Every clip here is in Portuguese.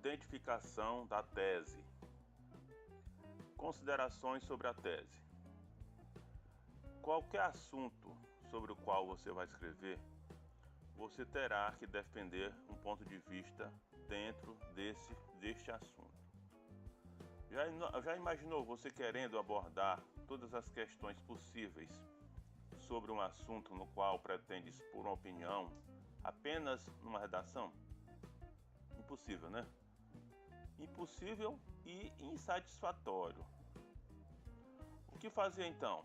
Identificação da tese. Considerações sobre a tese. Qualquer assunto sobre o qual você vai escrever, você terá que defender um ponto de vista dentro deste assunto. Já imaginou você querendo abordar todas as questões possíveis sobre um assunto no qual pretende expor uma opinião apenas numa redação? Impossível, né? Impossível e insatisfatório. O que fazer então?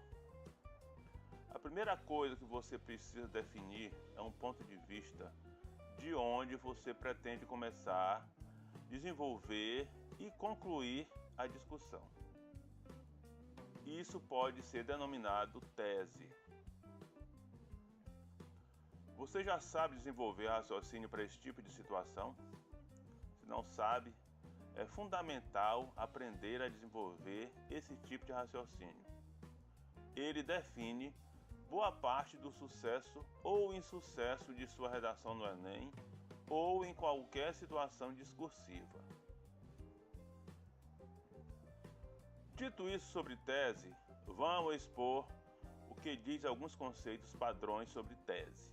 A primeira coisa que você precisa definir é um ponto de vista de onde você pretende começar, desenvolver e concluir a discussão. Isso pode ser denominado tese. Você já sabe desenvolver raciocínio para esse tipo de situação? Se não sabe, é fundamental aprender a desenvolver esse tipo de raciocínio. Ele define boa parte do sucesso ou insucesso de sua redação no Enem ou em qualquer situação discursiva. Dito isso sobre tese, vamos expor o que diz alguns conceitos padrões sobre tese.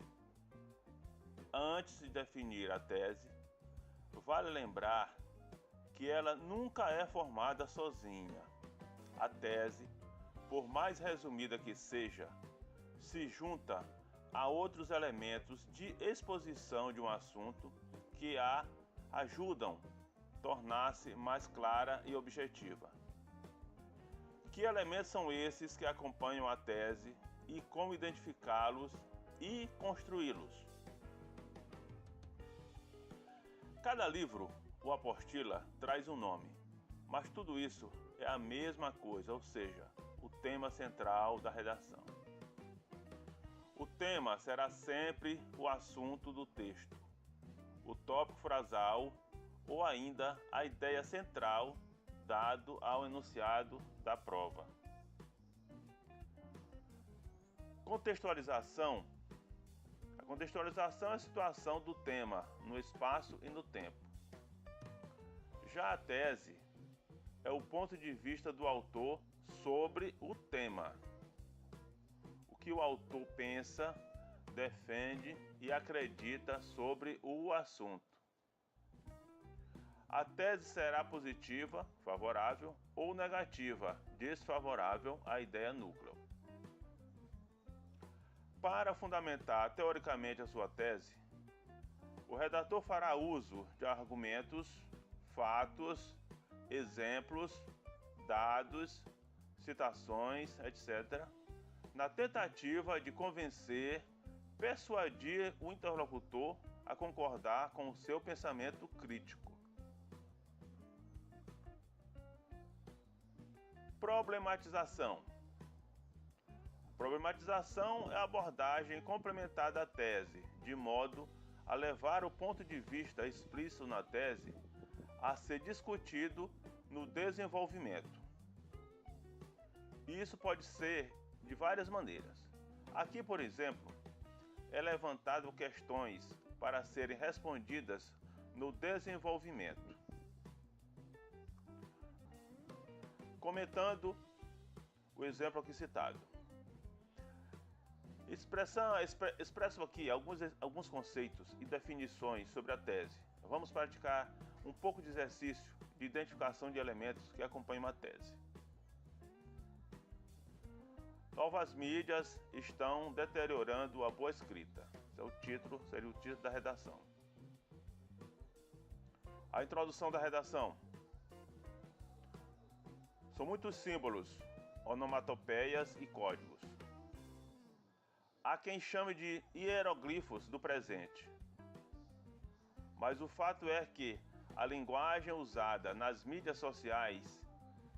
Antes de definir a tese, vale lembrar que ela nunca é formada sozinha. A tese, por mais resumida que seja, se junta a outros elementos de exposição de um assunto que a ajudam a tornar-se mais clara e objetiva. Que elementos são esses que acompanham a tese e como identificá-los e construí-los? Cada livro ou apostila traz um nome, mas tudo isso é a mesma coisa, ou seja, o tema central da redação. O tema será sempre o assunto do texto, o tópico frasal ou ainda a ideia central dado ao enunciado da prova. Contextualização. A contextualização é a situação do tema no espaço e no tempo. Já a tese é o ponto de vista do autor sobre o tema. O que o autor pensa, defende e acredita sobre o assunto. A tese será positiva, favorável, ou negativa, desfavorável à ideia núcleo. Para fundamentar teoricamente a sua tese, o redator fará uso de argumentos, fatos, exemplos, dados, citações, etc., na tentativa de convencer, persuadir o interlocutor a concordar com o seu pensamento crítico. Problematização. Problematização é a abordagem complementar da tese, de modo a levar o ponto de vista explícito na tese a ser discutido no desenvolvimento. Isso pode ser de várias maneiras. Aqui, por exemplo, é levantado questões para serem respondidas no desenvolvimento. Comentando o exemplo aqui citado. Expresso aqui alguns conceitos e definições sobre a tese. Vamos praticar um pouco de exercício de identificação de elementos que acompanham uma tese. Novas mídias estão deteriorando a boa escrita. Esse é o título, seria o título da redação. A introdução da redação. São muitos símbolos, onomatopeias e códigos. Há quem chame de hieroglifos do presente. Mas o fato é que a linguagem usada nas mídias sociais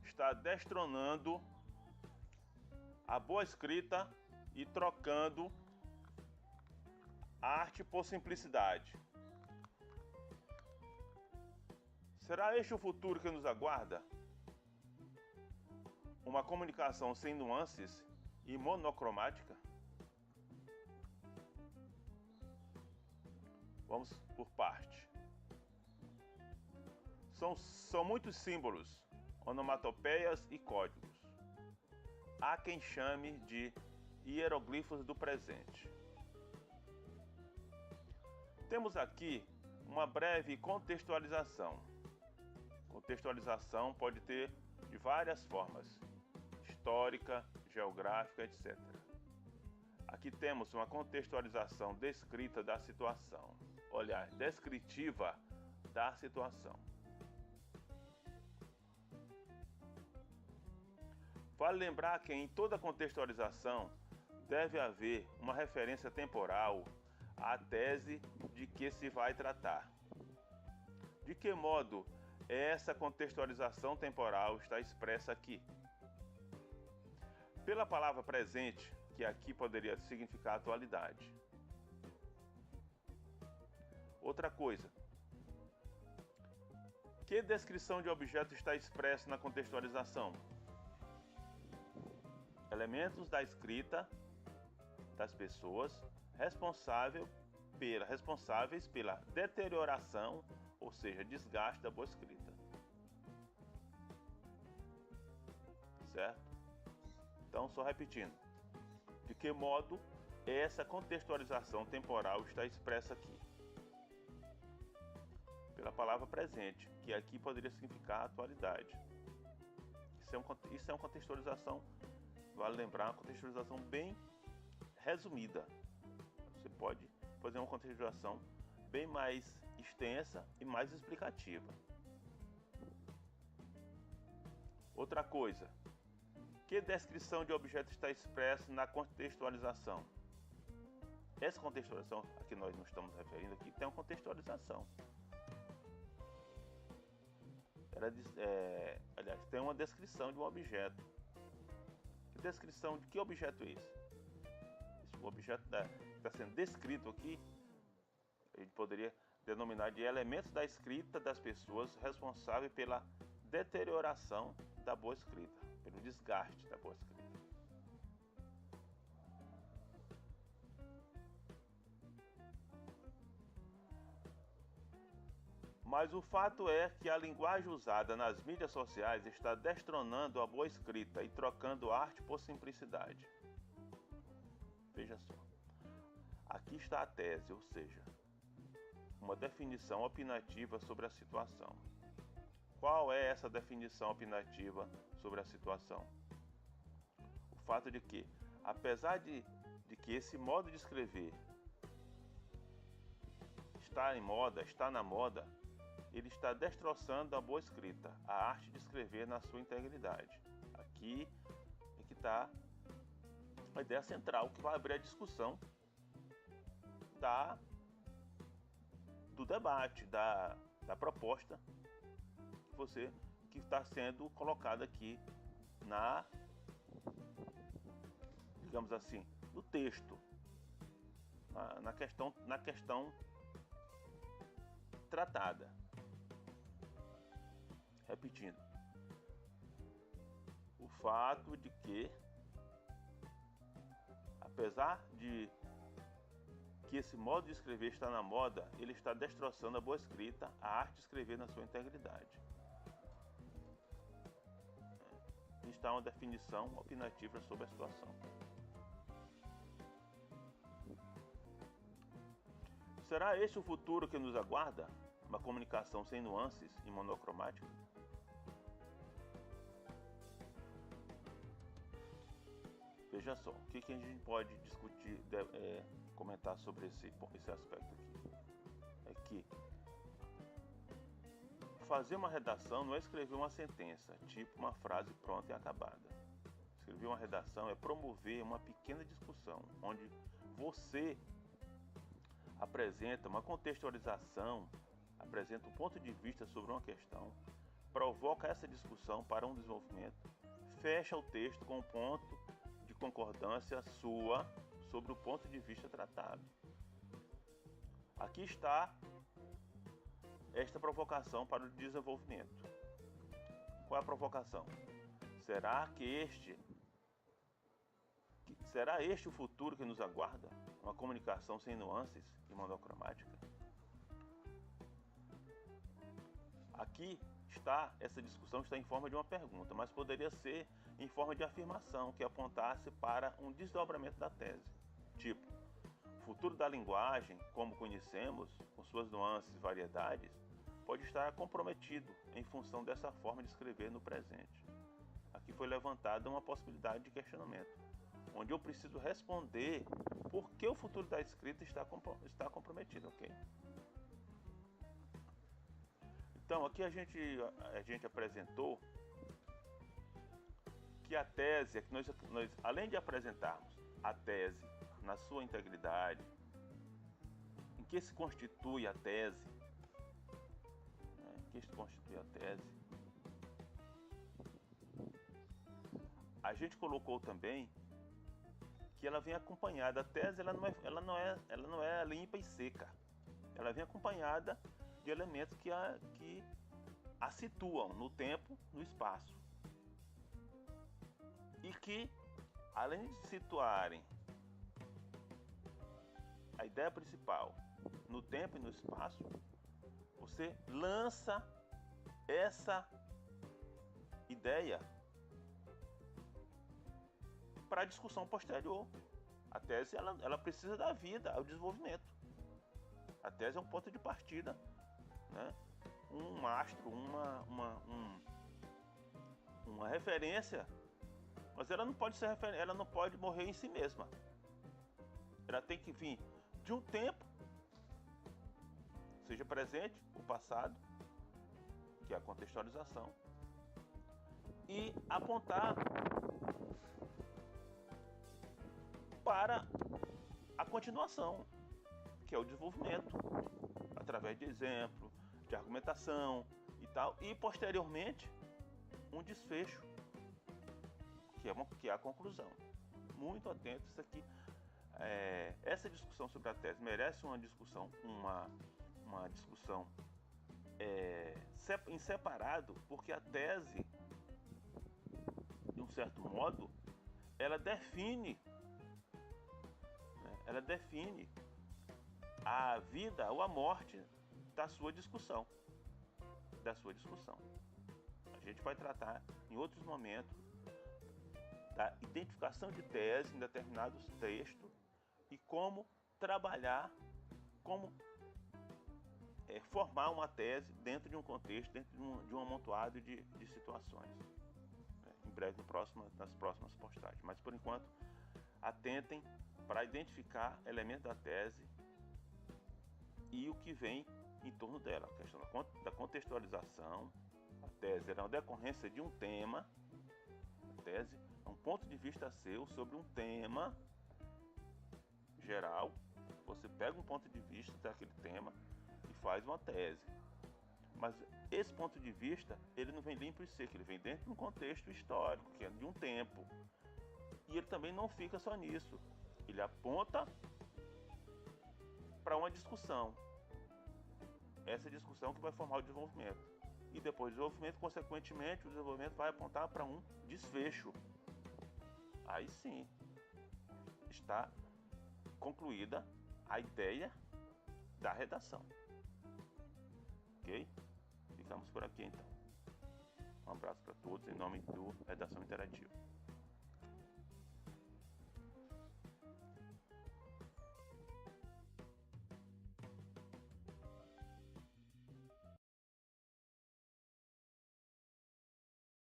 está destronando a boa escrita e trocando arte por simplicidade. Será este o futuro que nos aguarda? Uma comunicação sem nuances e monocromática? Vamos por parte. São muitos símbolos, onomatopeias e códigos. Há quem chame de hieroglifos do presente. Temos aqui uma breve contextualização. Contextualização pode ter de várias formas: histórica, geográfica, etc. Aqui temos uma contextualização descrita da situação, olhar descritiva da situação. Vale lembrar que em toda contextualização deve haver uma referência temporal à tese de que se vai tratar. De que modo essa contextualização temporal está expressa aqui? Pela palavra presente, que aqui poderia significar atualidade. Outra coisa. Que descrição de objeto está expressa na contextualização? Elementos da escrita das pessoas responsáveis pela deterioração, ou seja, desgaste da boa escrita. Certo? Então, só repetindo. De que modo essa contextualização temporal está expressa aqui? Pela palavra presente, que aqui poderia significar atualidade. Isso é uma contextualização, vale lembrar, uma contextualização bem resumida. Você pode fazer uma contextualização bem mais extensa e mais explicativa. Outra coisa. Que descrição de objeto está expressa na contextualização? Essa contextualização a que nós nos estamos referindo aqui tem uma contextualização. Aliás, tem uma descrição de um objeto. Que descrição de que objeto é esse? O objeto que está sendo descrito aqui, a gente poderia denominar de elementos da escrita das pessoas responsáveis pela deterioração da boa escrita, pelo desgaste da boa escrita. Mas o fato é que a linguagem usada nas mídias sociais está destronando a boa escrita e trocando arte por simplicidade. Veja só. Aqui está a tese, ou seja, uma definição opinativa sobre a situação. Qual é essa definição opinativa sobre a situação? O fato de que, apesar de que esse modo de escrever está na moda, ele está destroçando a boa escrita, a arte de escrever na sua integridade. Aqui é que está a ideia central que vai abrir a discussão do debate, da proposta que está sendo colocada aqui digamos assim, no texto, na questão tratada. Repetindo, o fato de que, apesar de que esse modo de escrever está na moda, ele está destroçando a boa escrita, a arte de escrever na sua integridade. Está uma definição opinativa sobre a situação. Será esse o futuro que nos aguarda? Uma comunicação sem nuances e monocromática? Veja só, o que a gente pode discutir, comentar sobre esse aspecto aqui? É que fazer uma redação não é escrever uma sentença, tipo uma frase pronta e acabada. Escrever uma redação é promover uma pequena discussão, onde você apresenta uma contextualização, apresenta um ponto de vista sobre uma questão, provoca essa discussão para um desenvolvimento, fecha o texto com um ponto de concordância sua sobre o ponto de vista tratado. Aqui está esta provocação para o desenvolvimento. Qual é a provocação? Será este o futuro que nos aguarda? Uma comunicação sem nuances e monocromática? Aqui essa discussão está em forma de uma pergunta, mas poderia ser em forma de afirmação que apontasse para um desdobramento da tese. Tipo, o futuro da linguagem, como conhecemos, com suas nuances e variedades, pode estar comprometido em função dessa forma de escrever no presente. Aqui foi levantada uma possibilidade de questionamento, onde eu preciso responder por que o futuro da escrita está comprometido, ok? Então, aqui a gente apresentou que a tese, nós, além de apresentarmos a tese na sua integridade, em que se constitui a tese, a gente colocou também que ela vem acompanhada, a tese ela não é limpa e seca, ela vem acompanhada de elementos que a situam no tempo, no espaço, e que, além de situarem a ideia principal no tempo e no espaço, você lança essa ideia para a discussão posterior. A tese ela precisa dar vida ao desenvolvimento. A tese é um ponto de partida, né? Um mastro, uma referência, mas ela não pode ser ela não pode morrer em si mesma. Ela tem que vir de um tempo, seja presente, o passado, que é a contextualização, e apontar para a continuação, que é o desenvolvimento, através de exemplo, de argumentação e tal, e posteriormente um desfecho, que é a conclusão. Muito atento, isso aqui, essa discussão sobre a tese merece uma discussão, uma discussão em separado, porque a tese, de um certo modo, ela define a vida ou a morte da sua discussão. A gente vai tratar em outros momentos da identificação de tese em determinados textos e como trabalhar, como formar uma tese dentro de um contexto, dentro de um amontoado de situações. Em breve, nas próximas postagens. Mas, por enquanto, atentem para identificar elementos da tese e o que vem em torno dela. A questão da contextualização. A tese é uma decorrência de um tema. A tese é um ponto de vista seu sobre um tema geral. Você pega um ponto de vista daquele tema e faz uma tese. Mas esse ponto de vista, ele não vem limpo e seco, ele vem dentro de um contexto histórico, que é de um tempo. E ele também não fica só nisso. Ele aponta para uma discussão. Essa discussão que vai formar o desenvolvimento. E depois do desenvolvimento, consequentemente, o desenvolvimento vai apontar para um desfecho. Aí sim, está concluída a ideia da redação. Ok? Ficamos por aqui então. Um abraço para todos em nome do Redação Interativa.